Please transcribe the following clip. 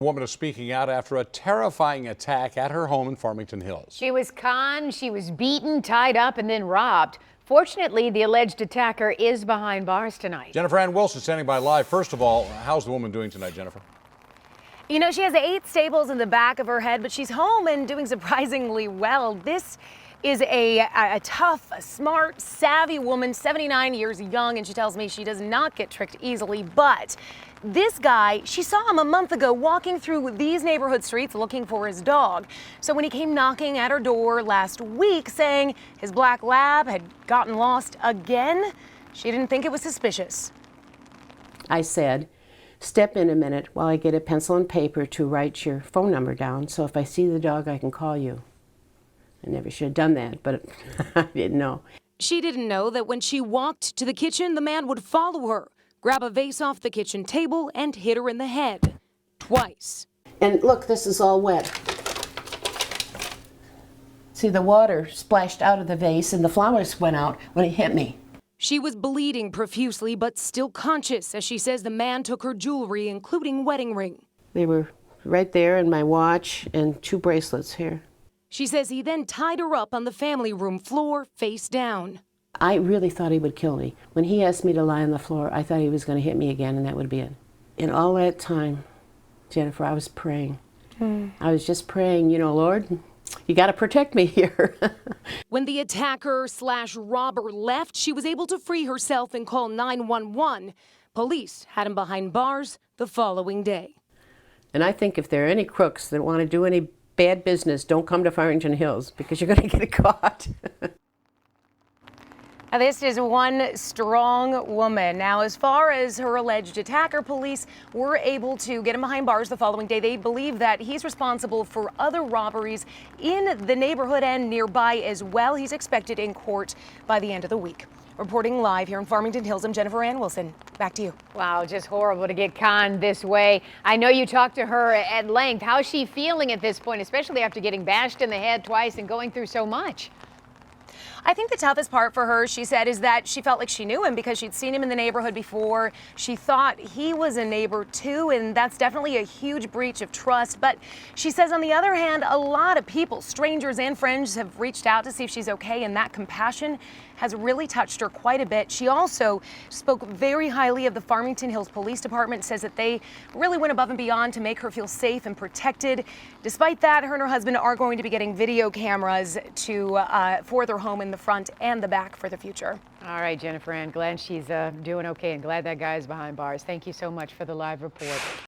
A woman is speaking out after a terrifying attack at her home in Farmington Hills. She was conned, she was beaten, tied up, and then robbed. Fortunately, the alleged attacker is behind bars tonight. Jennifer Ann Wilson standing by live. First of all, how's the woman doing tonight, Jennifer? You know, she has 8 staples in the back of her head, but she's home and doing surprisingly well. This is a tough, smart, savvy woman, 79 years young, and she tells me she does not get tricked easily. But this guy, she saw him a month ago walking through these neighborhood streets looking for his dog. So when he came knocking at her door last week saying his black lab had gotten lost again, she didn't think it was suspicious. I said, step in a minute while I get a pencil and paper to write your phone number down, so if I see the dog, I can call you. I never should have done that, but I didn't know. She didn't know that when she walked to the kitchen, the man would follow her, grab a vase off the kitchen table, and hit her in the head. Twice. And look, this is all wet. See, the water splashed out of the vase and the flowers went out when he hit me. She was bleeding profusely, but still conscious, as she says the man took her jewelry, including wedding ring. They were right there, and my watch and 2 bracelets here. She says he then tied her up on the family room floor, face down. I really thought he would kill me. When he asked me to lie on the floor, I thought he was going to hit me again, and that would be it. In all that time, Jennifer, I was praying. I was just praying, you know, Lord, you got to protect me here. When the attacker/robber left, she was able to free herself and call 911. Police had him behind bars the following day. And I think if there are any crooks that want to do any bad business, don't come to Farmington Hills, because you're going to get caught. Now, this is one strong woman. Now, as far as her alleged attacker, police were able to get him behind bars the following day. They believe that he's responsible for other robberies in the neighborhood and nearby as well. He's expected in court by the end of the week. Reporting live here in Farmington Hills, I'm Jennifer Ann Wilson. Back to you. Wow, just horrible to get conned this way. I know you talked to her at length. How's she feeling at this point, especially after getting bashed in the head twice and going through so much? I think the toughest part for her, she said, is that she felt like she knew him because she'd seen him in the neighborhood before. She thought he was a neighbor too, and that's definitely a huge breach of trust. But she says, on the other hand, a lot of people, strangers and friends, have reached out to see if she's okay, and that compassion has really touched her quite a bit. She also spoke very highly of the Farmington Hills Police Department, says that they really went above and beyond to make her feel safe and protected. Despite that, her and her husband are going to be getting video cameras for their home in the front and the back for the future. All right, Jennifer Ann, glad she's doing okay and glad that guy's behind bars. Thank you so much for the live report.